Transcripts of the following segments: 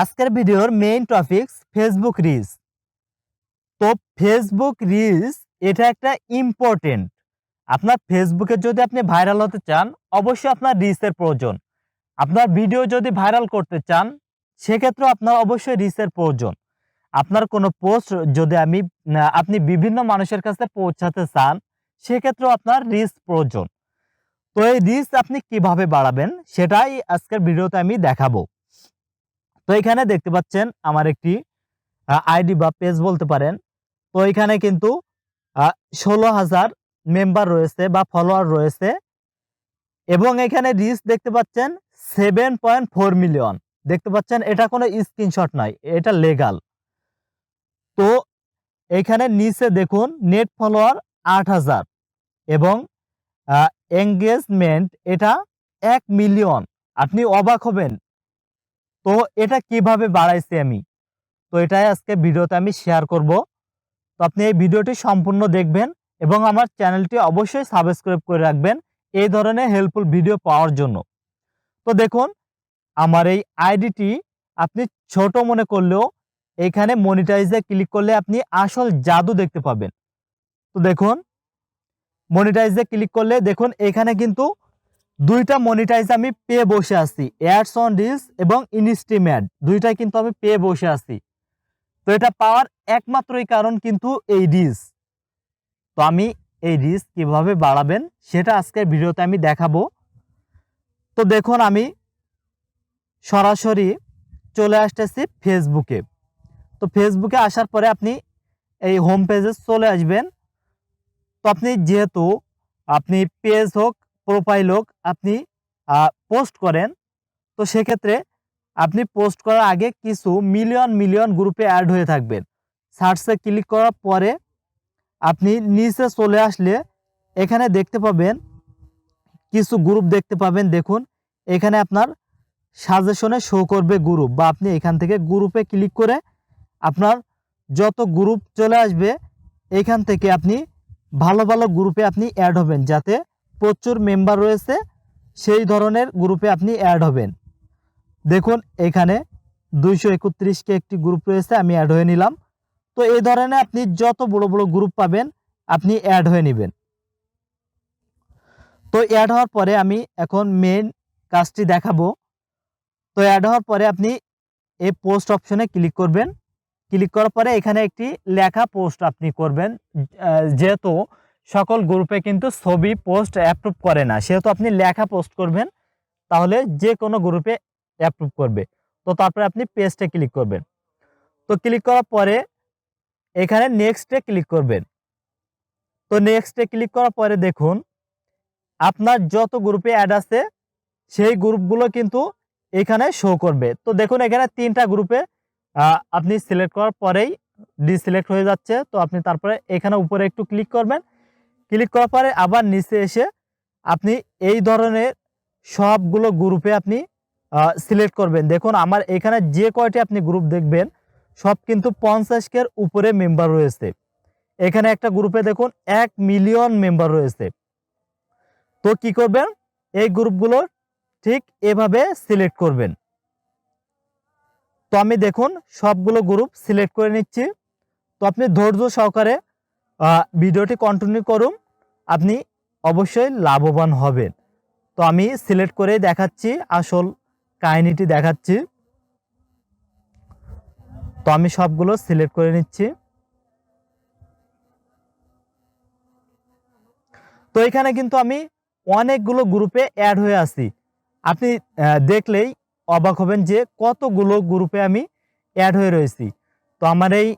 আজকের ভিডিওর main topics Facebook reels. তো ফেসবুক রিলস এটা একটা ইম্পর্টেন্ট। আপনার ফেসবুকে যদি আপনি ভাইরাল হতে চান, অবশ্যই আপনার রিলসের প্রয়োজন। আপনার ভিডিও যদি ভাইরাল করতে চান, সেক্ষেত্রেও আপনার অবশ্যই রিলসের প্রয়োজন। আপনার কোনো পোস্ট যদি আপনি বিভিন্ন মানুষের কাছে পৌঁছাতে চান, সেক্ষেত্রেও আপনার রিলস প্রয়োজন। তো এই রিলস আপনি কিভাবে বাড়াবেন, সেটাই আজকের ভিডিওতে আমি দেখাবো। তো এখানে দেখতে পাচ্ছেন আমার একটি আইডি বা পেজ বলতে পারেন। তো এখানে কিন্তু ১৬,০০০ মেম্বার রয়েছে বা ফলোয়ার রয়েছে এবং এখানে রিচ দেখতে পাচ্ছেন 7.4 মিলিয়ন। দেখতে পাচ্ছেন এটা কোনো স্ক্রিনশট নয়, এটা লেগাল। তো এখানে নিচে দেখুন নেট ফলোয়ার ৮,০০০ এবং এঙ্গেজমেন্ট এটা ১ মিলিয়ন। আপনি অবাক হবেন। তো এটা কিভাবে বাড়াইছি আমি? তো এটাই আজকে ভিডিওতে আমি শেয়ার করব। তো আপনি এই ভিডিওটি সম্পূর্ণ দেখবেন এবং আমার চ্যানেলটি অবশ্যই সাবস্ক্রাইব করে রাখবেন এই ধরনের হেল্পফুল ভিডিও পাওয়ার জন্য। তো দেখুন আমার এই আইডিটি আপনি ছোট মনে করলেও এখানে মনিটাইজে ক্লিক করলে আপনি আসল জাদু দেখতে পাবেন। তো দেখুন মনিটাইজে ক্লিক করলে দেখুন এখানে কিন্তু দুইটা মনিটাইজ আমি পেয়ে বসে আছি, অ্যাডস অন রিলস এবং ইনস্ট্রিম অ্যাড দুইটাই কিন্তু আমি পেয়ে বসে আছি। তো এটা পাওয়ার একমাত্রই কারণ কিন্তু এই রিলস। তো আমি এই রিচ কিভাবে বাড়াবেন সেটা আজকের ভিডিওতে আমি দেখাবো। তো দেখুন আমি সরাসরি চলে আসতেছি ফেসবুকে। তো ফেসবুকে আসার পরে আপনি এই হোম পেজে চলে আসবেন। তো আপনি যেহেতু আপনি পেজ হোক প্রোফাইল হোক আপনি পোস্ট করেন, তো সেক্ষেত্রে আপনি পোস্ট করার আগে কিছু মিলিয়ন মিলিয়ন গ্রুপে অ্যাড হয়ে থাকবেন। সার্চে ক্লিক করার পরে আপনি নিচে চলে আসলে এখানে দেখতে পাবেন কিছু গ্রুপ দেখতে পাবেন। দেখুন এখানে আপনার সাজেশনে শো করবে গ্রুপ, বা আপনি এখান থেকে গ্রুপে ক্লিক করে আপনার যত গ্রুপ চলে আসবে এখান থেকে আপনি ভালো ভালো গ্রুপে আপনি অ্যাড হবেন, যাতে প্রচুর মেম্বার রয়েছে সেই ধরনের গ্রুপে আপনি অ্যাড হবেন। দেখুন এখানে 231কে একটি গ্রুপ রয়েছে, আমি অ্যাড হয়ে নিলাম। তো এই ধরনের আপনি যত বড় বড় গ্রুপ পাবেন আপনি অ্যাড হয়ে নেবেন। তো অ্যাড হওয়ার পরে আমি এখন মেন কাজটি দেখাবো। তো অ্যাড হওয়ার পরে আপনি এই পোস্ট অপশনে ক্লিক করবেন। ক্লিক করার পরে এখানে একটি লেখা পোস্ট আপনি করবেন। যেহেতু সকল গ্রুপে কিন্তু ছবি পোস্ট অ্যাপ্রুভ করে না, সেহেতু আপনি লেখা পোস্ট করবেন, তাহলে যে কোনো গ্রুপে অ্যাপ্রুভ করবে। তো তারপরে আপনি পেজটা ক্লিক করবেন। তো ক্লিক করার পরে এখানে নেক্সটে ক্লিক করবেন। তো নেক্সটে ক্লিক করার পরে দেখুন আপনার যত গ্রুপে অ্যাড আছে সেই গ্রুপগুলো কিন্তু এখানে শো করবে। তো দেখুন এখানে 3টা গ্রুপে আপনি সিলেক্ট করার পরেই ডিসিলেক্ট হয়ে যাচ্ছে। তো আপনি তারপরে এখানে উপরে একটু ক্লিক করবেন। ক্লিক করার পরে আবার নিচে এসে আপনি এই ধরনের সবগুলো গ্রুপে আপনি সিলেক্ট করবেন। দেখুন আমার এখানে যে কয়টি আপনি গ্রুপ দেখবেন সব কিন্তু 50-এর উপরে মেম্বার রয়েছে। এখানে একটা গ্রুপে দেখুন 1 মিলিয়ন মেম্বার রয়েছে। তো কি করবেন, এই গ্রুপগুলো ঠিক এভাবে সিলেক্ট করবেন। তো আমি দেখুন সবগুলো গ্রুপ সিলেক্ট করে নিচ্ছি। তো আপনি ধৈর্য সহকারে ভিডিওটি কন্টিনিউ করুন, আপনি অবশ্যই লাভবান হবেন। তো আমি সিলেক্ট করে দেখাচ্ছি, আসল কাহিনীটি দেখাচ্ছি। তো আমি সবগুলো সিলেক্ট করে নিচ্ছি। তো এখানে কিন্তু আমি অনেকগুলো গ্রুপে অ্যাড হয়ে আছি। আপনি দেখলেই অবাক হবেন যে কতগুলো গ্রুপে আমি অ্যাড হয়ে রয়েছি। তো আমার এই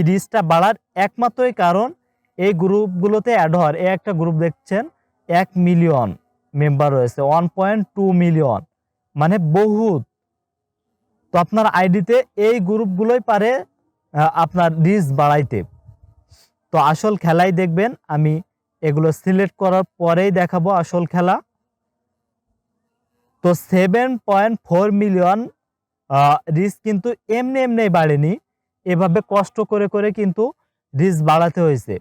রিচটা বাড়ার একমাত্রই কারণ এই গ্রুপগুলোতে অ্যাড হওয়ার। এই একটা গ্রুপ দেখছেন 1 মিলিয়ন মেম্বার রয়েছে, 1.2 মিলিয়ন, মানে বহুত। তো আপনার আইডিতে এই গ্রুপগুলোই পারে আপনার রিচ বাড়াইতে। তো আসল খেলাই দেখবেন, আমি এগুলো সিলেক্ট করার পরেই দেখাবো আসল খেলা। তো 7.4 মিলিয়ন রিচ কিন্তু এমনি এমনি বাড়েনি, এভাবে কষ্ট করে করে কিন্তু রিচ বাড়াতে হয়েছে।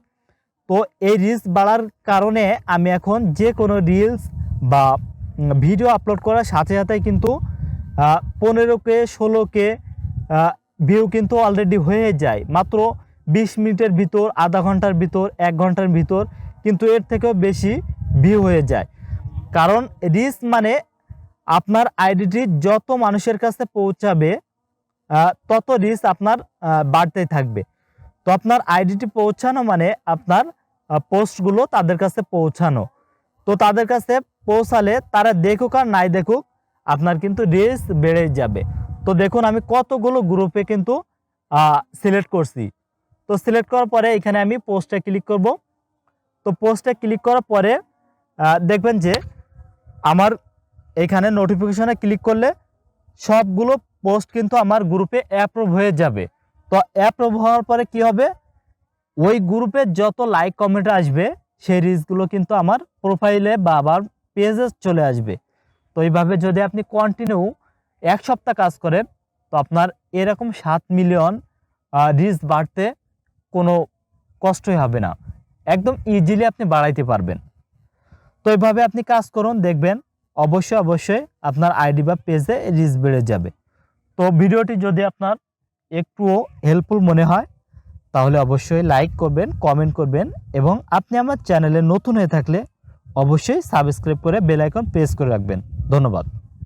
তো এই রিচ বাড়ার কারণে আমি এখন যে কোনো রিলস বা ভিডিও আপলোড করার সাথে সাথে কিন্তু 15K 16K ভিউ কিন্তু অলরেডি হয়ে যায় মাত্র 20 মিনিটের ভিতর, আধা ঘন্টার ভিতর, 1 ঘন্টার ভিতর, কিন্তু এর থেকেও বেশি ভিউ হয়ে যায়। কারণ রিচ মানে আপনার আইডিটি যত মানুষের কাছে পৌঁছাবে তত রিচ আপনার বাড়তেই থাকবে। তো আপনার আইডিটি পৌঁছানো মানে আপনার পোস্টগুলো তাদের কাছে পৌঁছানো। তো তাদের কাছে পৌঁছালে তারা দেখুক আর নাই দেখুক, আপনার কিন্তু রিচ বেড়ে যাবে। তো দেখুন আমি কতগুলো গ্রুপে কিন্তু সিলেক্ট করছি। তো সিলেক্ট করার পরে এখানে আমি পোস্টে ক্লিক করব। তো পোস্টে ক্লিক করার পরে দেখবেন যে আমার এখানে নোটিফিকেশনে ক্লিক করলে সবগুলো পোস্ট কিন্তু আমার গ্রুপে অ্যাপ্রুভ হয়ে যাবে। তো অ্যাপ্রুভ হওয়ার পরে কি হবে, ওই গ্রুপে যত লাইক কমেন্ট আসবে সেই রিলসগুলো কিন্তু আমার প্রোফাইলে বা আবার পেজে চলে আসবে। তো এইভাবে যদি আপনি কন্টিনিউ 1 সপ্তাহ কাজ করেন তো আপনার এরকম 7 মিলিয়ন রিচ বাড়তে কোনো কষ্টই হবে না, একদম ইজিলি আপনি বাড়াইতে পারবেন। তো এইভাবে আপনি কাজ করুন, দেখবেন অবশ্যই আপনার আইডি বা পেজে রিচ বেড়ে যাবে। তো ভিডিওটি যদি আপনার একটুও হেল্পফুল মনে হয় তাহলে অবশ্যই লাইক করবেন, কমেন্ট করবেন এবং আপনি আমার চ্যানেলে নতুন হয়ে থাকলে অবশ্যই সাবস্ক্রাইব করে বেল আইকন প্রেস করে রাখবেন। ধন্যবাদ।